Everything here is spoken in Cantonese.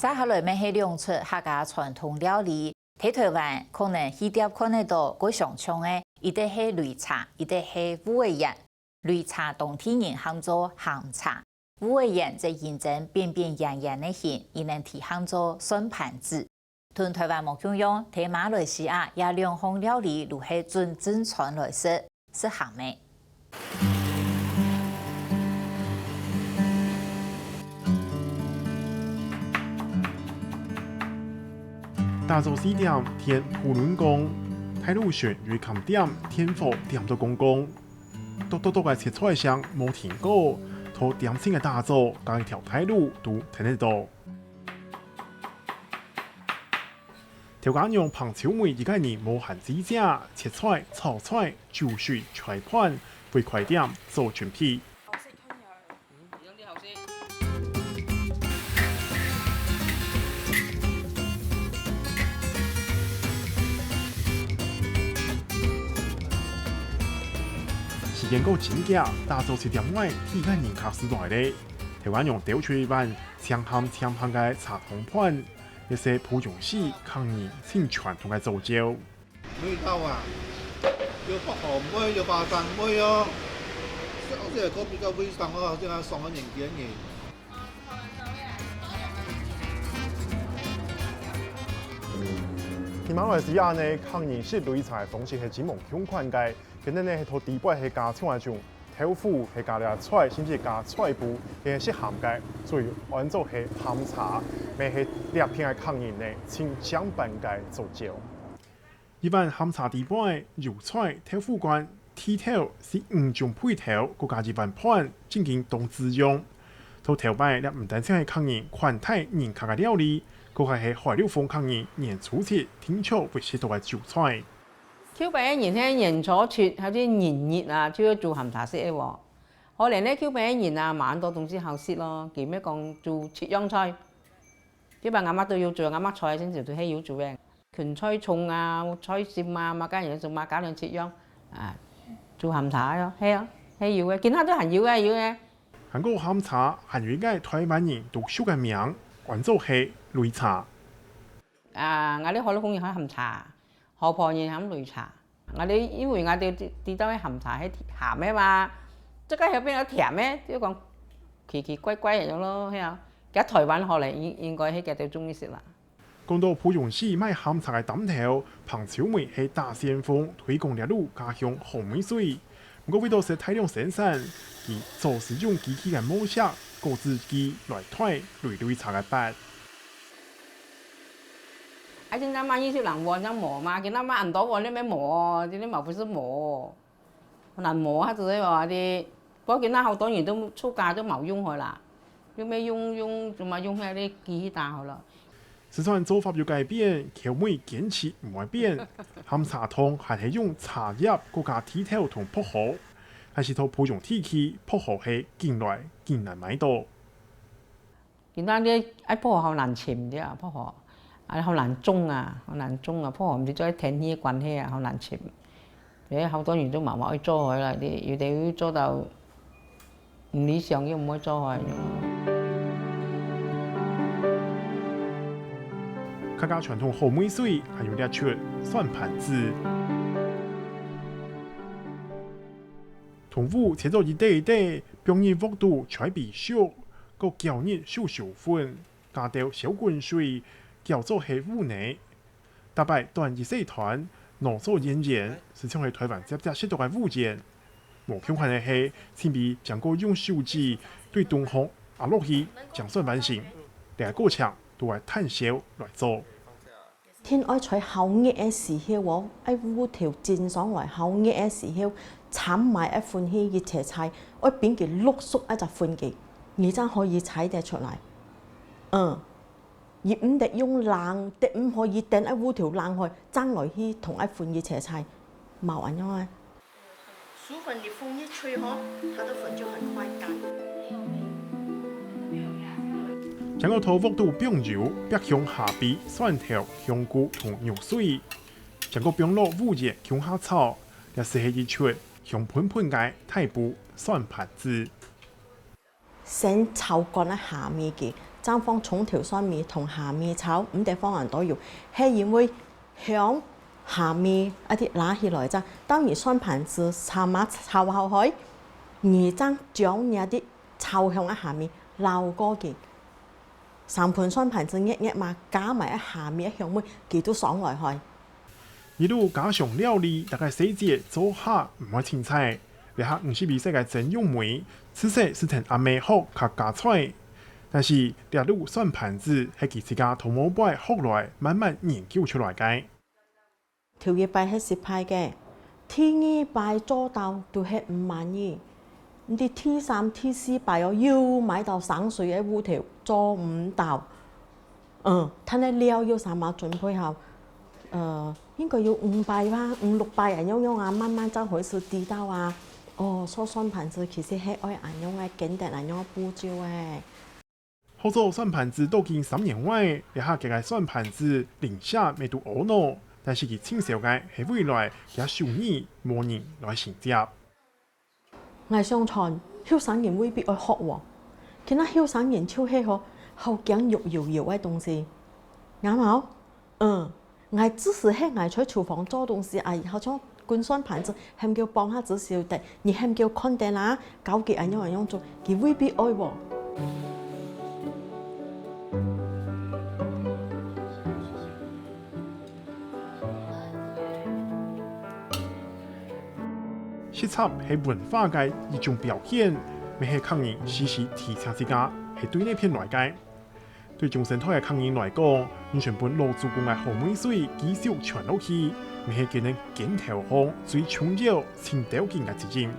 接下来要系亮出客家传统料理，喺台湾可能戏店看得到嗰上唱的，一啲系擂茶，一啲系乌龟宴。擂茶当地人喊做咸茶，乌龟宴则形成扁扁圆圆的形，亦能提喊做算盘子。同台湾冇共用，喺马来西亚也两项料理如系准正传来食，是咸的。 大洲4点天普伦宫，太鲁旋瑞琴点天火点到公公，独嘅切菜香冇停过，同点心嘅大洲加一条太路都听得到。条架用旁草莓一个人冇限指甲，切菜、炒菜、煮水、菜盘，为快点做全皮。 时间够紧急，大洲7点外，体感人卡时代咧。台湾用吊锤板强悍嘅茶汤盘，一些普种戏抗议先传统嘅造就。妹兜啊，要北河妹，要霸山妹哦。好似係嗰邊嘅威生咯，即係送緊型件嘢。 喺馬來西亞呢，抗認識擂茶嘅方式係真蒙向寬嘅，今日呢係同底部係加葱一種豆腐，係加了菜，甚至加菜脯，係鹹嘅，所以按照係鹹茶，咪係兩片嘅抗認呢，請相伴嘅做就。一般鹹茶底部油菜、豆腐乾、鐵頭是5種配頭，各加一碗盤，進行當滋用。到頭擺咧唔單止係抗認寬體人客嘅料理。 嗰個係海陸豐抗議年初七天朝為食到嘅主菜。Q 餅年輕年初七，好似炎熱啊，就要做鹹茶色嘅喎。可能咧 Q 餅年啊，晚多冬之後食咯。叫咩講做切秧菜，因為阿媽都要做阿媽菜先至都係要做嘅。芹菜葱啊、菜餡啊，馬家人做馬家人切秧啊，做鹹茶咯，係啊，係要嘅。見下都係要嘅。韓國鹹茶係應該台灣人讀書嘅名，關做係。 擂茶啊！我哋海陸豐人喺鹹茶，河婆人喺擂茶。我哋因為我哋啲兜嘅鹹茶係鹹嘅嘛，即係入邊有甜嘅，即係講奇怪怪咁樣咯，係啊。而家台灣可能應該係佢哋中意食啦。講到普種市賣鹹茶嘅擔頭，彭超梅係大先鋒推廣列入家鄉紅梅水。不過為到食大量生產，而做使用機器嘅模式，告自己來推擂茶嘅筆。 而且他媽20人喎，咁磨嘛，見他媽很多喎，你咩磨？啲毛不是磨，難磨下子話啲，不過見他好多人都出價都冇用佢啦，要咩用，仲咪用下啲機器打好啦。就算做法有改變，口味堅持唔會變。鹹茶湯係用茶葉嗰加鐵頭同薄荷，還是套普種鐵器，薄荷係近來更難買到。見他啲一薄荷好難潛啲啊，薄荷。 啊，好難種啊，不過唔知再天氣關係啊，好難潛。而且好多人都慢慢去做佢啦，啲要哋做到唔理想嘅唔可以做佢。客家傳統紅梅水還有啲出算盤子，同烏切咗一塊一塊，並以幅度採比熟，個膠熱少粉，加到小滾水。 叫做係烏泥，大擺斷一細團，濃做煙煙，是稱係台灣只食到嘅烏煙。無強悍嘅係，先比將個用手指對東風壓落去，將算完成，兩個過程都係炭燒來做。天愛採厚熱嘅時候喎，愛烏條煎上來厚熱嘅時候，炒埋一款起熱茄菜，愛變佢碌縮一隻款嘅，你真可以踩得出嚟。而唔得用冷，得唔可以掟一烏條冷去爭來去同一款嘅茄菜，冇人用啊。薯粉你風一吹開，它的粉就很快乾。將個豆腐度冰油，逼向下邊蒜頭、香菇同肉水，將個冰落烏熱向下炒，也是係一出香噴噴嘅太步蒜盤子。先炒乾喺下面嘅。爭放葱條蒜米同下面炒，唔得放人都要，係因為響下面一啲拿起來咋，當然蒜盤子炒埋炒後去，而爭將有啲炒向喺下面撈過嘅。三盤蒜盤子熱嘛，加埋喺下面一香味，佢都爽來去。一路家常料理，大概細節做下唔會清菜，你下唔是比賽嘅真用梅，此時是同阿妹學較加出來。但是呢路蒜盤子係佢自家同毛輩學來慢慢研究出來嘅。條嘢擺係實派嘅，第二擺做到都係5萬二。啲第3、第4擺要買到省水嘅烏條做唔到，睇啲料要三碼準備好，應該要5擺吧，5、6擺人樣啊，慢慢就開始知道啊。做蒜盤子其實係愛人樣嘅簡單人樣步驟嘅。學做蒜盤子都見3年外，你下嘅蒜盤子零下未到餓咯，但是佢清少嘅係未來也數年冇人來承接。我相傳後生人未必愛學喎，見到後生人超喜好後頸肉搖搖嘅東西，啱冇？我只是喺我在廚房做東西，好像灌蒜盤子，係叫幫下子小弟，而係叫看定啦，搞幾人樣做，佢未必愛喎。食插係文化嘅一種表現，咪係客人時時提倡之家，係對呢片來嘅。對中生態嘅客人來講，你全本老祖公嘅好美水繼續傳落去，咪係佢哋鏡頭上最重要、前條件嘅資源。